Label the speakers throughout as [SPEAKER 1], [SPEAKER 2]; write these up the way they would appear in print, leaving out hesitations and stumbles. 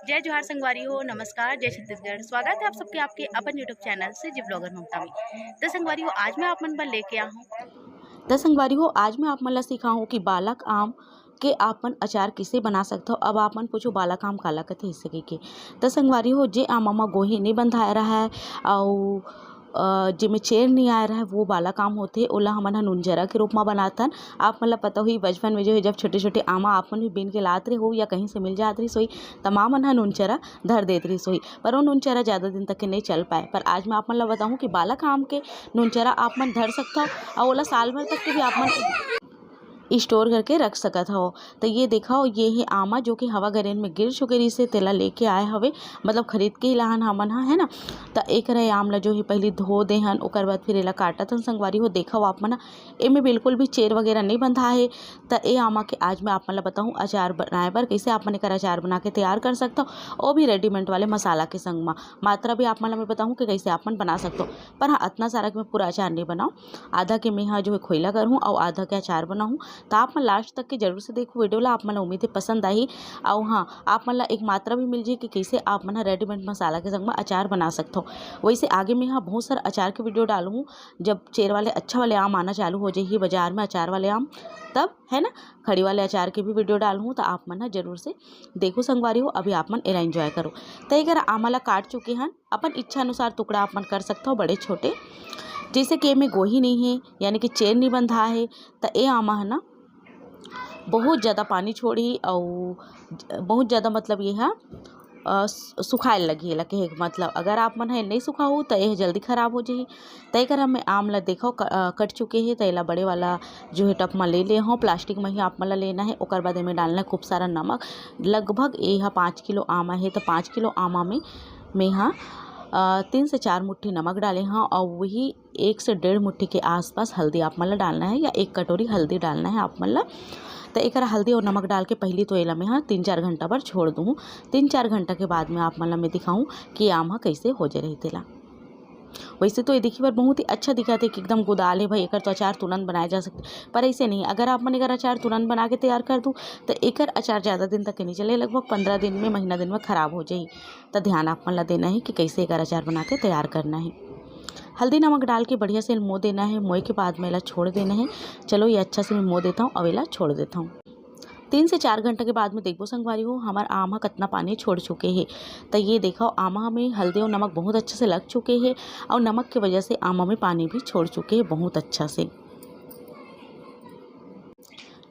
[SPEAKER 1] जय जोहार संगवारी हो, नमस्कार, जय छत्तीसगढ़। स्वागत है आप सबके आपके अपन यूट्यूब चैनल से जी ब्लॉगर ममता में। तो संगवारी हो आज मैं आप मन बर लेके आ हूँ। तो संगवारी हो आज मैं आप मन ला सिखाऊँ कि बालक आम के आपन अचार किसे बना सकते हो। अब आप मन पूछो बालक आम काला कथे इसे के। तो संगवारी हो जे आमा मा गोही नहीं बंधाए रहा है और जेमे चेर नहीं आए रहा है वो बालक आम होते ओला हमन ह नूनजरा के रूप में बनाथन। आप मन ला पता हुई बचपन में जो है जब छोटे छोटे आमा आप मन भी बीन के लात रहे हो या कहीं से मिल जात रही सोई त माँ मन ह नूनचरा धर देत रही सोई, पर वो नूनचरा ज़्यादा दिन तक के नहीं चल पाए। पर आज मैं आप मन ला बताऊँ कि बालक आम के नूनचरा आप मन धर सकता और ओला साल भर तक के भी आप मन स्टोर करके रख सकत हो। तो ये देखो ये है आमा जो कि हवा गरेन में गिर चुके रही से तेला लेके आए हवे, मतलब खरीद के ही लाहन हमन है ना। तो एक रहे आम ला जो है पहले धो देहन ओकर बाद फिर एला काटत हन। संगवारी हो देखो आप मन एमे बिल्कुल भी चेर वगैरह नहीं बंधा है। तो ए आमा के आज मैं आप मन ला बताऊँ अचार बनाए बर कैसे आप मन एकर अचार बना के तैयार कर सकता हो, वो भी रेडीमेड वाले मसाला के संग में। मात्रा भी आप मन ला मैं बताऊँ कि कैसे आप मन बना सकते हो। पर हाँ इतना सारा कि मैं पूरा अचार नहीं बनाऊँ, आधा के मैं हाँ जो है खोइला करूँ और आधा के अचार बनाऊँ। तो आप मन लास्ट तक के जरूर से देखो वीडियो ला, आप मन ला उम्मीद है पसंद आई। और हाँ आप मन ला एक मात्रा भी मिल जाए कि कैसे आप मन रेडीमेड मसाला के संग में अचार बना सकते हो। वैसे आगे मैं हाँ बहुत सारा अचार के वीडियो डालूँ जब चेर वाले अच्छा वाले आम आना चालू हो जाए बाजार में अचार वाले आम, तब है ना खड़ी वाले अचार के भी वीडियो डालूँ। तो आप मन जरूर से देखो संगवारी हो। अभी आप मन एला एंजॉय करो। तो एक आमा ला काट चुके हैं, अपन इच्छा अनुसार टुकड़ा आप मन कर सकते हो बड़े छोटे, जैसे कि में गोही नहीं है यानी कि चेर नहीं बंधा है। तो ये आमा है ना बहुत ज़्यादा पानी छोड़ी और बहुत ज़्यादा मतलब ये है सुखाए लगी लगे है। मतलब अगर आप मन है नहीं सुखा हो तो यह जल्दी ख़राब हो जाए। तय कर हमें आम ला देखो कट चुके हैं। तो एला बड़े वाला जो है टप में ले ले हो, प्लास्टिक में ही आप मन ला लेना है। ओकर बाद में डालना है खूब सारा नमक। लगभग ये 5 किलो आमा है तो 5 किलो आमा में मैं हाँ 3 से 4 मुट्ठी नमक डाले हाँ और वही 1 से 1.5 मुट्ठी के आसपास हल्दी आप मन ला डालना है या 1 कटोरी हल्दी डालना है आप मन ला। तो एक हल्दी और नमक डाल के पहली तो एला मैं हाँ 3-4 घंटा पर छोड़ दूँ। 3-4 घंटा के बाद में आप मन ला मैं दिखाऊँ कि आम कैसे हो जाए रही तेला। वैसे तो ये देखिए बार बहुत ही अच्छा दिखा थे कि एकदम गुदाल है भाई, एकर तो अचार तुरंत बनाया जा सकते, पर ऐसे नहीं। अगर आप मन एकर अचार तुरंत बना के तैयार कर दूँ तो एकर अचार ज़्यादा दिन तक के नहीं चले, लगभग 15 दिन में महीना दिन में ख़राब हो जाए। तो ध्यान आप मन ला देना है कि कैसे एकर अचार बना के तैयार करना है। हल्दी नमक डाल के बढ़िया से मो देना है, मोए के बाद में एला छोड़ देना है। चलो ये अच्छा से मैं मो देता हूँ, अब एला छोड़ देता हूँ। 3 से 4 घंटे के बाद में देखो संगवारी हो हमार आम कितना पानी छोड़ चुके हैं। तो ये देखो आमा में हल्दी और नमक बहुत अच्छे से लग चुके हैं और नमक की वजह से आमा में पानी भी छोड़ चुके हैं बहुत अच्छा से।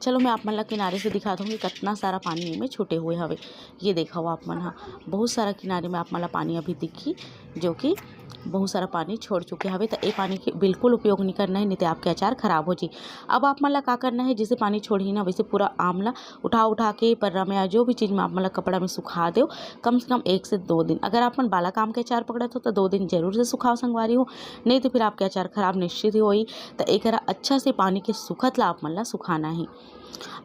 [SPEAKER 1] चलो मैं आप मन ला किनारे से दिखा दूँगी कितना सारा पानी में छूटे हुए हवे। ये देखो आप मन हाँ बहुत सारा किनारे में आप मन ला पानी अभी दिखी जो कि बहुत सारा पानी छोड़ चुके हवे। तो ये पानी के बिल्कुल उपयोग नहीं करना है, नहीं तो आपके अचार खराब हो जाए। अब आप मन ला का करना है, जैसे पानी छोड़ी ना वैसे पूरा आमला उठा के पर्रा में या जो भी चीज़ में आप मन ला कपड़ा में सुखा दो कम से कम 1 से 2 दिन। अगर आप मन बालक आम के अचार पकड़त हो तो 2 दिन जरूर से सुखाओ संगवारी हो, नहीं तो फिर आपके अचार खराब निश्चित ही होई। तो एक अच्छा से पानी के सुखत ला आप मन ला सुखाना है।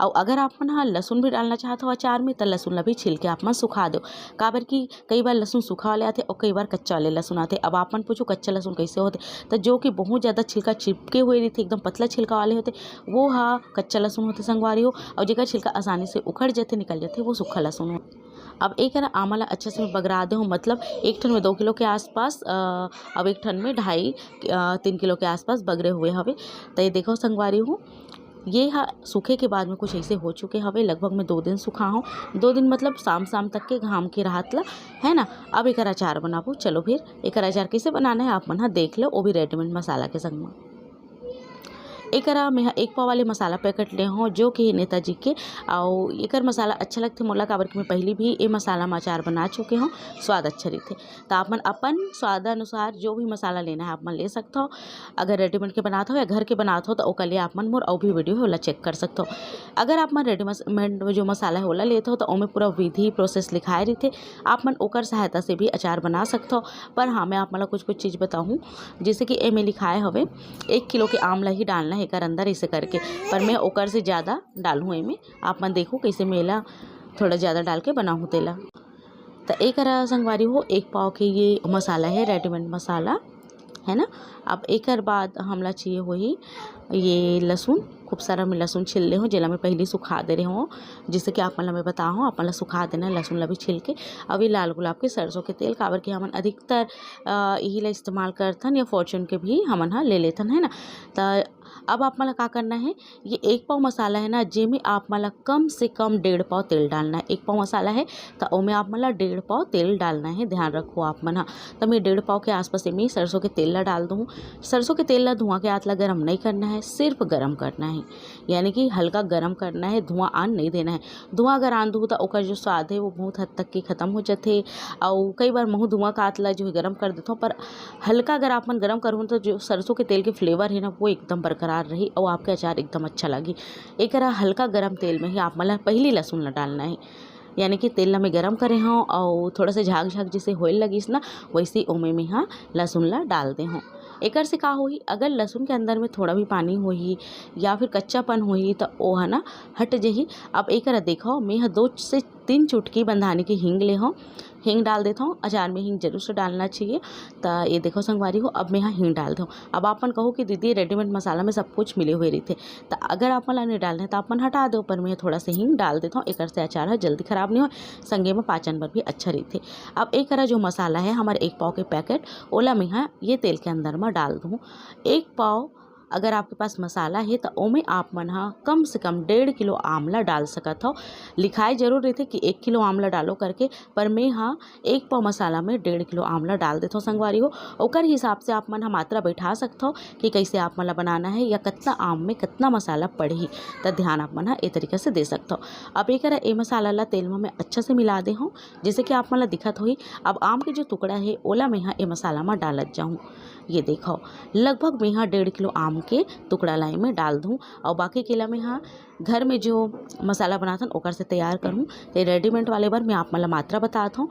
[SPEAKER 1] और अगर आप मन हाँ लहसुन भी डालना चाहते हो अचार में तो लहसुन ला भी छिल के आप मन सुखा दो। काबर कि कई बार लहसुन सूखा वाले आते और कई बार कच्चा वाले लहसुन आते। अब आप मन पूछो कच्चा लहसुन कैसे होते, तो जो कि बहुत ज़्यादा छिलका चिपके हुए रहते एकदम पतला छिलका वाले होते वो हाँ कच्चा लहसुन होते संगवारी हो, और जेकर छिलका आसानी से उखड़ जाते निकल जाते वो सूखा लहसुन हो। अब एक है आमा ला अच्छे से बगरा दे हूँ, मतलब एक ठन में 2 किलो के आसपास अब एक ठन में 2.5-3 किलो के आसपास बगरे हुए हवे। तो ये देखो संगवारी हूँ ये हाँ सूखे के बाद में कुछ ऐसे हो चुके हवे। लगभग मैं 2 दिन सूखा हूँ, 2 दिन मतलब शाम तक के घाम के राहत ला है ना। अब एक अचार बनाबो। चलो फिर एक अचार कैसे बनाना है आप मन हाँ देख लो, वो भी रेडीमेड मसाला के संग में। एक मैं 1 पाव वाले मसाला पैकेट ले हूँ जो कि नेताजी के, और एकर मसाला अच्छा लगते मोला काबर कि मैं पहले भी ये मसाला में अचार बना चुके हूँ, स्वाद अच्छा रहते। तो आप मन अपन स्वाद अनुसार जो भी मसाला लेना है आप मन ले सकते हो। अगर रेडीमेड के बनाते हो या घर के बनाते हो तो ओकर लिए आप मन मोर और भी वीडियो है ओला चेक कर सकते हो। अगर आप मन रेडीमेड जो मसाला है ओला लेते हो तो ओमें पूरा विधि प्रोसेस लिखाए रहते, आप मन ओकर सहायता से भी अचार बना सकते हो। पर हाँ मैं आप मन कुछ चीज़ बताऊँ, जैसे कि ए में लिखाए हवे 1 किलो के आमला ही डालना है एकर अंदर ऐसे करके, पर मैं ओकर से ज़्यादा डालूँ एमें। आप मन देखो कैसे मेला थोड़ा ज़्यादा डाल के बनाऊँ तेला। तो एक संगवारी हो 1 पाव के ये मसाला है रेडीमेड मसाला, है ना। अब एकर बाद हमला चाहिए वही ये लहसुन, खूब सारा मैं लहसुन छिल ले हूँ, जेला मैं पहले सुखा दे रही हूँ, जिससे कि आप मैं बता हूँ अपन ला सुखा देना लहसुन ला भी छिल के। अब ये लाल गुलाब के सरसों के तेल काबर कि हमन अधिकतर यही ला इस्तेमाल करथन या फॉर्चून के भी हमन हा ले लेथन, है ना। तो अब आप मला का करना है, ये 1 पाव मसाला है ना, जेमे आप मला कम से कम 1.5 पाव तेल डालना है। 1 पाव मसाला है तो ओमे आप मला 1.5 पाव तेल डालना है, ध्यान रखो आप मन हा। तो मैं 1.5 पाव के आसपास में सरसों के तेल ला डाल दूँ। सरसों के तेल ला धुआं के हाथ ला गर्म नहीं करना है, सिर्फ गर्म करना है, यानी कि हल्का गर्म करना है, धुआं आन नहीं देना है। धुआं अगर आन दूँ तो ओकर जो स्वाद है वो बहुत हद तक के खत्म हो जाते। और कई बार महू धुआं का हाथ ला जो है गर्म कर देता हूँ, पर हल्का अगर आप मन गर्म करूँ तो जो सरसों के तेल के फ्लेवर है ना वो एकदम बरकरार रही और आपके अचार एकदम अच्छा लगी। एक हल्का गर्म तेल में ही आप मला पहले लहसुन ला डालना है, यानी कि तेल ला मैं गरम करे हूँ और थोड़ा सा झाग झाग जैसे होए लगिस ना, वैसे ओमे में हाँ लहसुन ला डाल दे हूँ। एकर से का होही, अगर लहसुन के अंदर में थोड़ा भी पानी होही या फिर कच्चापन होही तो वो है ना हट जही। अब एक देखो मैं 2 से 3 चुटकी बंधाने की हींग ले हूँ, हींग डाल देता हूँ। अचार में हींग जरूर से डालना चाहिए। तो ये देखो संगवारी हो, अब मैं यहाँ हींग डाल दूँ। अब आपन कहो कि दीदी रेडीमेड मसाला में सब कुछ मिले हुए रहते, तो अगर आप मला नहीं डालना है तो आपन हटा दो, पर मैं थोड़ा सा हींग डाल देता हूँ। एक से अचार है जल्दी खराब नहीं हो, संगे में पाचन पर भी अच्छा रहते। अब एक जो मसाला है हमारे 1 पाव के पैकेट ओला में यहाँ ये तेल के अंदर में डाल दूँ। 1 पाव अगर आपके पास मसाला है तो ओमे आप मन हा कम से कम 1.5 किलो आंवला डाल सकत हो। लिखाए जरूर रहते कि 1 किलो आंवला डालो करके, पर मैं हाँ 1 पाव मसाला में 1.5 किलो आंवला डाल देता हूँ संगवारी हो। ओकर हिसाब से आप मन हा मात्रा बैठा सकते हो कि कैसे आप मन ला बनाना है या कितना आम में कितना मसाला पड़ही, तो ध्यान आप मन हा ए तरीके से दे सकते हो। अब एक ए मसाला ला तेल में मैं अच्छा से मिला दे हूँ, जैसे कि आप मन ला दिखत होही। अब आम के जो टुकड़ा है ओला मैं यहाँ ए मसाला में डालत जाऊँ। ये देखो लगभग मैं यहाँ 1.5 किलो आम के टुकड़ा लाई में डाल दूँ, और बाकी केला में यहाँ घर में जो मसाला बनाथन ओकर से तैयार करूँ। तो रेडीमेड वाले बार मैं आप मला मात्रा बताता हूँ।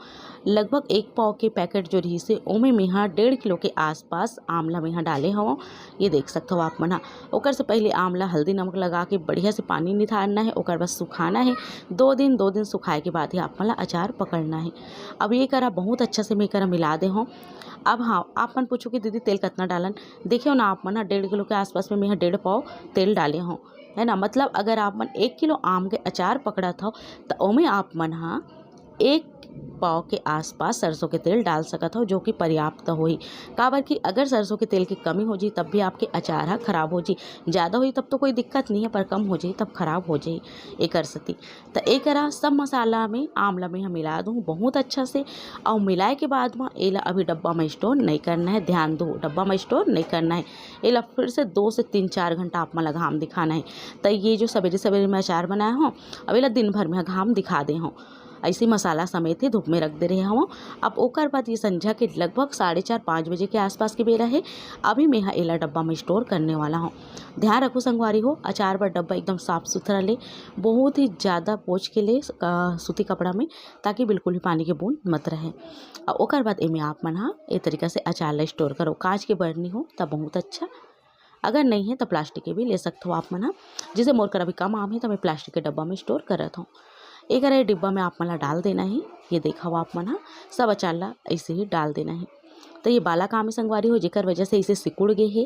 [SPEAKER 1] लगभग 1 पाव के पैकेट जो रही से ओमे में यहाँ 1.5 किलो के आसपास आमला में यहाँ डाले हूँ। ये देख सकते हो आप मना। ओकर से पहले आमला हल्दी नमक लगा के बढ़िया से पानी निथारना है, ओकर बस सुखाना है। 2 दिन सुखाए के बाद ही आप मला अचार पकड़ना है। अब ये करा बहुत अच्छा से मैं करा मिला दे हूँ। अब हाँ आप मन पूछो कि दीदी तेल कितना डालन, देखियो ना आप मन 1.5 किलो के आसपास में मैं 1.5 पाव तेल डाले हूँ, है ना। मतलब अगर आप मन 1 किलो आम के अचार पकड़ा था तो ओमे आप मन हाँ 1 पाव के आसपास सरसों के तेल डाल सकत हो, जो कि पर्याप्त होही। काबर कि अगर सरसों के तेल की कमी हो जी तब भी आपके अचार हा खराब हो जी, ज़्यादा हुई तब तो कोई दिक्कत नहीं है, पर कम हो जाए तब खराब हो जाए एक सती। तो एक सब मसाला में आमला में हम मिला दूँ बहुत अच्छा से, और मिलाए के बाद में एला अभी डब्बा में स्टोर नहीं करना है। ध्यान दो डब्बा में स्टोर नहीं करना है, एला फिर से 2 से 3-4 घंटा आप मला घाम दिखाना है। तो ये जो सवेरे सवेरे मैं अचार बनाया हूँ अब एला दिन भर में घाम दिखा दे हूँ, ऐसे मसाला समेत ही धूप में रख दे रहे हूँ। अब ओकर बाद ये संझा के लगभग 4:30-5 बजे के आसपास के बेरा है। अभी मैं यहाँ एला डब्बा में स्टोर करने वाला हूँ। ध्यान रखो संगवारी हो, अचार पर डब्बा एकदम साफ सुथरा ले, बहुत ही ज़्यादा पोंछ के ले सूती कपड़ा में, ताकि बिल्कुल ही पानी के बूंद मत रहे। और ओकर बाद एमें आप मन हाँ ए तरीका से अचार ला स्टोर करो। कांच के बर्नी हो तब बहुत अच्छा, अगर नहीं है तो प्लास्टिक के भी ले सकते हो आप मन। जैसे मोर कर अभी कम आम है तो मैं प्लास्टिक के डब्बा में स्टोर करत हूँ। एक डिब्बा में आप मला डाल देना है। ये देखा हो आप मन सब अचार ला ऐसे ही डाल देना है। तो ये बाला काम है संगवारी हो, जेकर वजह से इसे सिकुड़ गए है।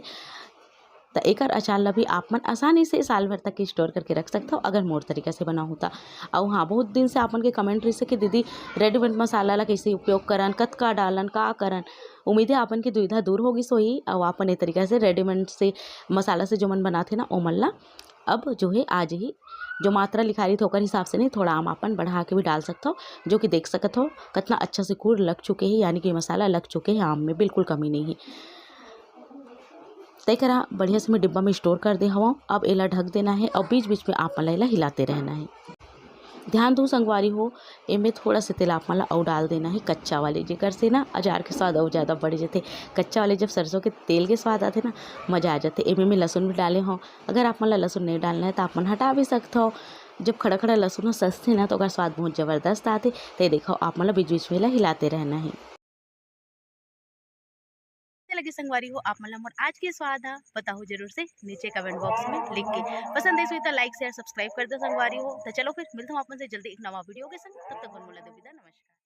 [SPEAKER 1] तो एक अचार ला भी आप मन आसानी से साल भर तक स्टोर करके रख सकते हो, अगर मोर तरीका से बना होता। और हाँ बहुत दिन से आपन के कमेंट रही से कि दीदी रेडीमेड मसाला ला कैसे उपयोग करन, कतका डालन का करन। उम्मीद है आपन की दुविधा दूर होगी सोही, और आपन ए तरीका से रेडीमेड से मसाला से जो मन बनाते ना ओ मन ला अब जो है आज ही जो मात्रा लिखा रही थी ओकर हिसाब से नहीं, थोड़ा आम आपन बढ़ा के भी डाल सकते हो, जो कि देख सकत हो कितना अच्छा से कूड़ लग चुके हैं, यानी कि मसाला लग चुके हैं आम में, बिल्कुल कमी नहीं है। तय करा बढ़िया से मैं डिब्बा में स्टोर कर दे हवा। अब एला ढक देना है और बीच बीच में आप मला एला हिलाते रहना है। ध्यान दो संगवारी हो, एमें थोड़ा सा तेल आप मला और डाल देना है कच्चा वाले, जेकर से ना अचार के स्वाद और ज़्यादा बढ़ जाते। कच्चा वाले जब सरसों के तेल के स्वाद आते ना मज़ा आ जाते। एमें मैं लहसुन भी डाले हो, अगर आप मला लहसुन नहीं डालना है तो आप मन हटा भी सकते हो। जब खड़ा खड़ा लहसुन सस्ते ना तो अगर स्वाद बहुत ज़बरदस्त आते। तो देखो आप मला बीच बीच में हिलाते रहना है। लगे संगवारी हो आप मला मोर आज के स्वाद हा बताओ जरूर से नीचे कमेंट बॉक्स में लिख के। पसंद है तो लाइक शेयर सब्सक्राइब कर दो संगवारी हो। तो चलो फिर मिलता हूँ आप से जल्दी एक नवा वीडियो के संग, तब तक मन मोला दे विदा, नमस्कार।